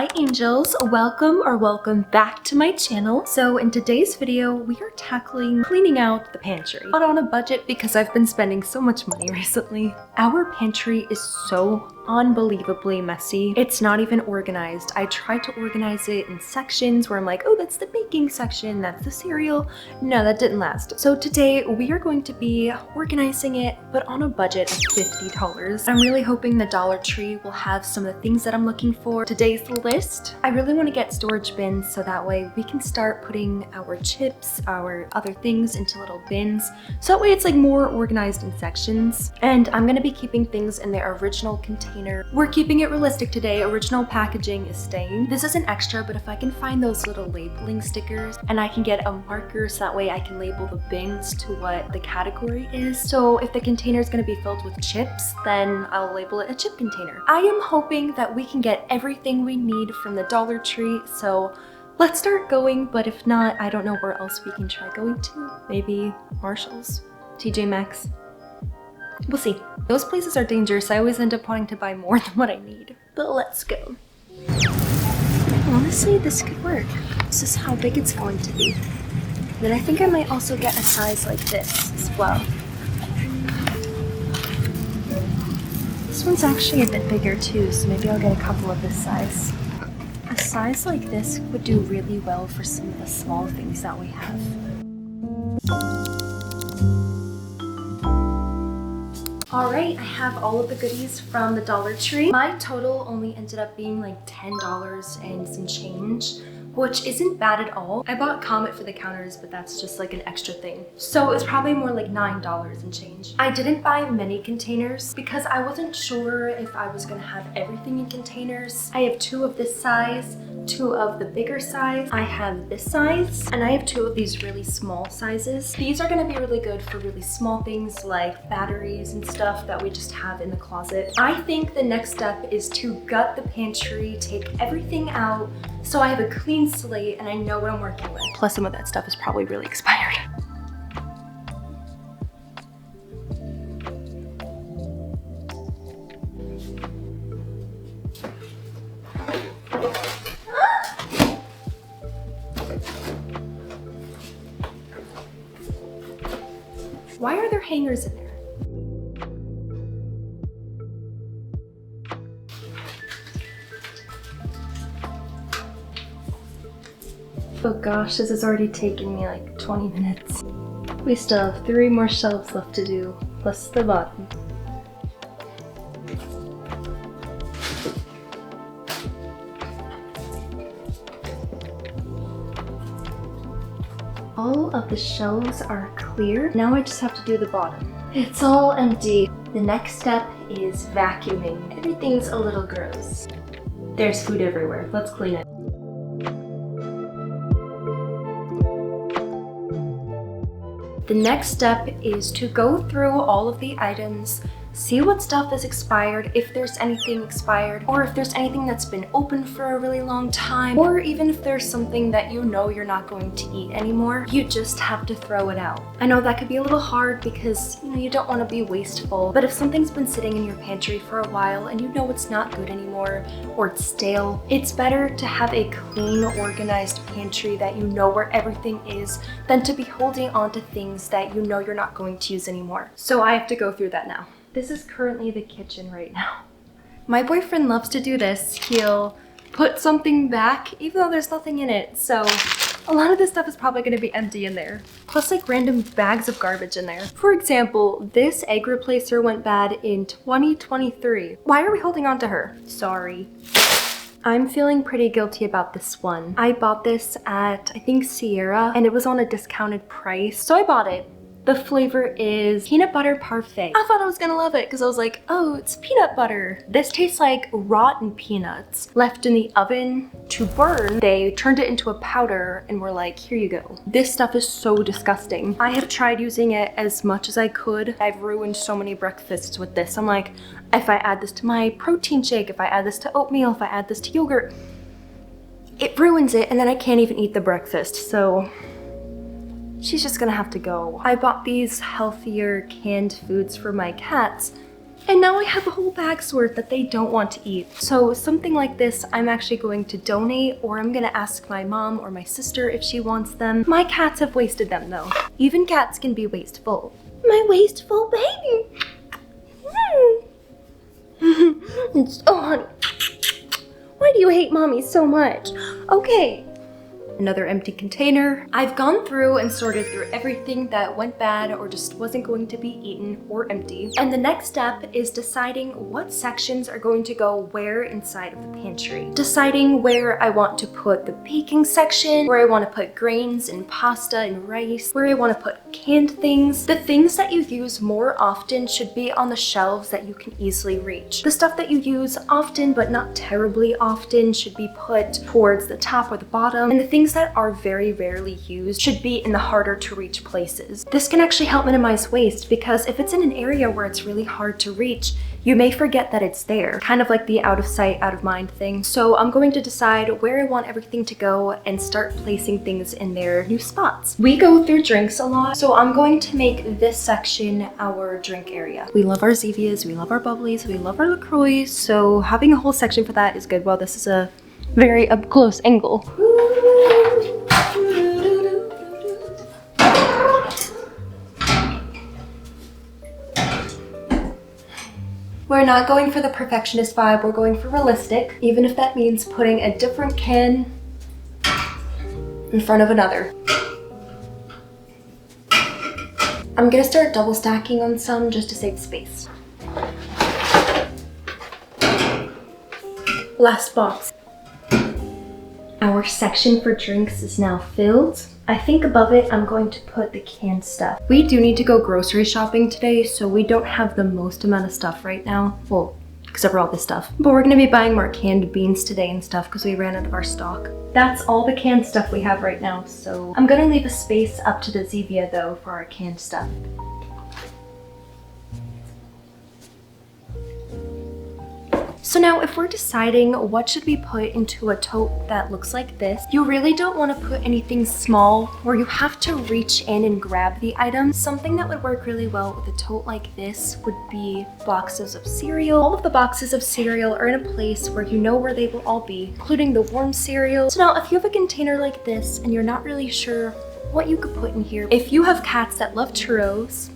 Hi angels, welcome back to my channel. So in today's video, we are tackling cleaning out the pantry. But on a budget because I've been spending so much money recently. Our pantry is so unbelievably messy. It's not even organized. I tried to organize it in sections where I'm like, oh, that's the baking section, that's the cereal. No, that didn't last. So today we are going to be organizing it, but on a budget of $50. I'm really hoping the Dollar Tree will have some of the things that I'm looking for. Today's list, I really want to get storage bins so that way we can start putting our chips, our other things into little bins. So that way it's like more organized in sections. And I'm going to be keeping things in their original container. We're keeping it realistic today. Original packaging is staying. This is an extra, but if I can find those little labeling stickers and I can get a marker so that way I can label the bins to what the category is. So if the container is going to be filled with chips, then I'll label it a chip container. I am hoping that we can get everything we need from the Dollar Tree. So let's start going, but if not, I don't know where else we can try going to. Maybe Marshall's, TJ Maxx. We'll see. Those places are dangerous. I always end up wanting to buy more than what I need. But let's go. Honestly, this could work. This is how big it's going to be. Then I think I might also get a size like this as well. This one's actually a bit bigger too, so maybe I'll get a couple of this size. A size like this would do really well for some of the small things that we have. Alright, I have all of the goodies from the Dollar Tree. My total only ended up being like $10 and some change, which isn't bad at all. I bought Comet for the counters, but that's just like an extra thing. So it's probably more like $9 and change. I didn't buy many containers because I wasn't sure if I was gonna have everything in containers. I have 2 of this size, 2 of the bigger size. I have this size, and I have 2 of these really small sizes. These are gonna be really good for really small things like batteries and stuff that we just have in the closet. I think the next step is to gut the pantry, take everything out, so I have a clean slate and I know what I'm working with. Plus some of that stuff is probably really expired. Why are there hangers in there? Oh gosh, this has already taken me like 20 minutes. We still have 3 more shelves left to do, plus the bottom. All of the shelves are clear. Now I just have to do the bottom. It's all empty. The next step is vacuuming. Everything's a little gross. There's food everywhere. Let's clean it. The next step is to go through all of the items, see what stuff is expired, if there's anything expired, or if there's anything that's been open for a really long time, or even if there's something that you know you're not going to eat anymore, you just have to throw it out. I know that could be a little hard because you don't want to be wasteful, but if something's been sitting in your pantry for a while and you know it's not good anymore or it's stale, it's better to have a clean, organized pantry that you know where everything is than to be holding on to things that you know you're not going to use anymore. So I have to go through that now. This is currently the kitchen right now. My boyfriend loves to do this. He'll put something back even though there's nothing in it. So a lot of this stuff is probably gonna be empty in there. Plus like random bags of garbage in there. For example, this egg replacer went bad in 2023. Why are we holding on to her? Sorry. I'm feeling pretty guilty about this one. I bought this at, I think, Sierra, and it was on a discounted price. So I bought it. The flavor is peanut butter parfait. I thought I was gonna love it because I was like, oh, it's peanut butter. This tastes like rotten peanuts left in the oven to burn. They turned it into a powder and were like, here you go. This stuff is so disgusting. I have tried using it as much as I could. I've ruined so many breakfasts with this. I'm like, if I add this to my protein shake, if I add this to oatmeal, if I add this to yogurt, it ruins it and then I can't even eat the breakfast. So she's just gonna have to go. I bought these healthier canned foods for my cats And now I have a whole bag's worth that they don't want to eat. So something like this, I'm actually going to donate, or I'm gonna ask my mom or my sister if she wants them. My cats have wasted them though. Even cats can be wasteful. My wasteful baby. Oh, honey. Why do you hate mommy so much? Okay. Another empty container. I've gone through and sorted through everything that went bad or just wasn't going to be eaten or empty. And the next step is deciding what sections are going to go where inside of the pantry. Deciding where I want to put the baking section, where I want to put grains and pasta and rice, where I want to put canned things. The things that you use more often should be on the shelves that you can easily reach. The stuff that you use often but not terribly often should be put towards the top or the bottom. And the things that are very rarely used should be in the harder to reach places. This can actually help minimize waste because if it's in an area where it's really hard to reach, you may forget that it's there. Kind of like the out of sight, out of mind thing. So I'm going to decide where I want everything to go and start placing things in their new spots. We go through drinks a lot, so I'm going to make this section our drink area. We love our Zevias, we love our bubblies, we love our LaCroix, so having a whole section for that is good. Well, this is a very up close angle. We're not going for the perfectionist vibe, we're going for realistic, even if that means putting a different can in front of another. I'm gonna start double stacking on some just to save space. Last box. Our section for drinks is now filled. I think above it, I'm going to put the canned stuff. We do need to go grocery shopping today, so we don't have the most amount of stuff right now. Well, except for all this stuff. But we're gonna be buying more canned beans today and stuff because we ran out of our stock. That's all the canned stuff we have right now, so I'm gonna leave a space up to the Zevia though for our canned stuff. So now if we're deciding what should we put into a tote that looks like this, you really don't want to put anything small where you have to reach in and grab the items. Something that would work really well with a tote like this would be boxes of cereal. All of the boxes of cereal are in a place where you know where they will all be, including the warm cereal. So now if you have a container like this and you're not really sure what you could put in here, if you have cats that love churros,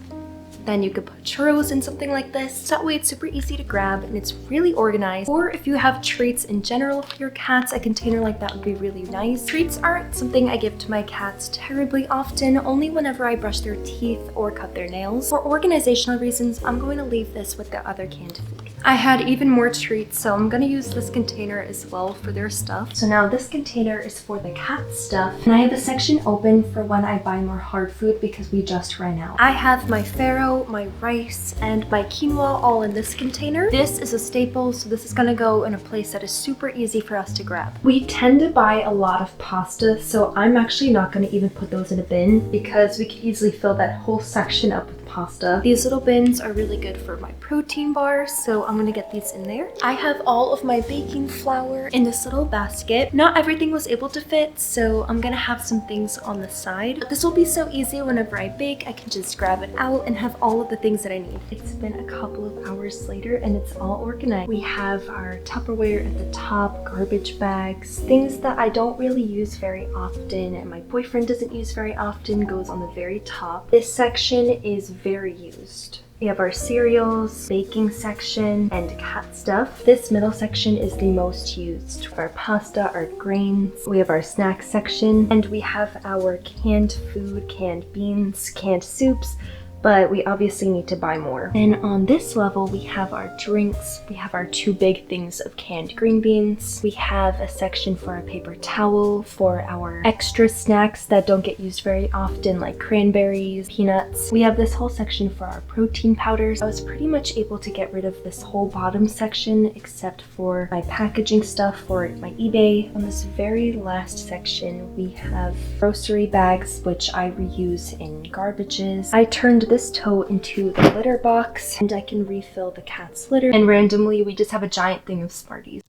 then you could put churros in something like this. So that way it's super easy to grab and it's really organized. Or if you have treats in general for your cats, a container like that would be really nice. Treats aren't something I give to my cats terribly often, only whenever I brush their teeth or cut their nails. For organizational reasons, I'm going to leave this with the other canned food. I had even more treats, so I'm gonna use this container as well for their stuff. So now this container is for the cat stuff, and I have a section open for when I buy more hard food because we just ran out. I have my farro, my rice, and my quinoa all in this container. This is a staple, so this is gonna go in a place that is super easy for us to grab. We tend to buy a lot of pasta, so I'm actually not gonna even put those in a bin because we could easily fill that whole section up with pasta. These little bins are really good for my protein bars, so I'm gonna get these in there. I have all of my baking flour in this little basket. Not everything was able to fit, so I'm gonna have some things on the side. But this will be so easy whenever I bake, I can just grab it out and have all of the things that I need. It's been a couple of hours later and it's all organized. We have our Tupperware at the top, garbage bags, things that I don't really use very often and my boyfriend doesn't use very often goes on the very top. This section is very used. We have our cereals, baking section, and cat stuff. This middle section is the most used. Our pasta, our grains, we have our snack section, and we have our canned food, canned beans, canned soups, but we obviously need to buy more. Then on this level, we have our drinks. We have our two big things of canned green beans. We have a section for our paper towel, for our extra snacks that don't get used very often, like cranberries, peanuts. We have this whole section for our protein powders. I was pretty much able to get rid of this whole bottom section except for my packaging stuff for my eBay. On this very last section, we have grocery bags, which I reuse in garbages. I turned this tote into the litter box and I can refill the cat's litter, and randomly we just have a giant thing of Smarties.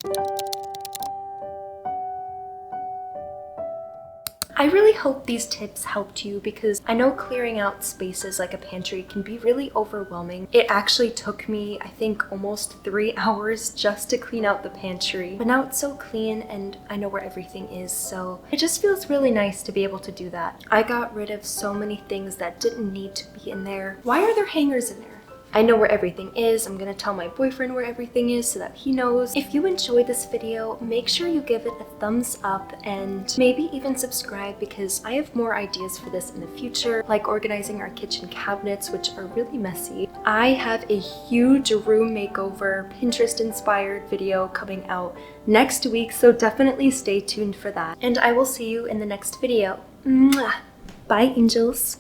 I really hope these tips helped you because I know clearing out spaces like a pantry can be really overwhelming. It actually took me, I think, almost 3 hours just to clean out the pantry. But now it's so clean and I know where everything is, so it just feels really nice to be able to do that. I got rid of so many things that didn't need to be in there. Why are there hangers in there? I know where everything is. I'm gonna tell my boyfriend where everything is so that he knows. If you enjoyed this video, make sure you give it a thumbs up and maybe even subscribe because I have more ideas for this in the future, like organizing our kitchen cabinets, which are really messy. I have a huge room makeover, Pinterest-inspired video coming out next week, so definitely stay tuned for that. And I will see you in the next video. Mwah! Bye, angels.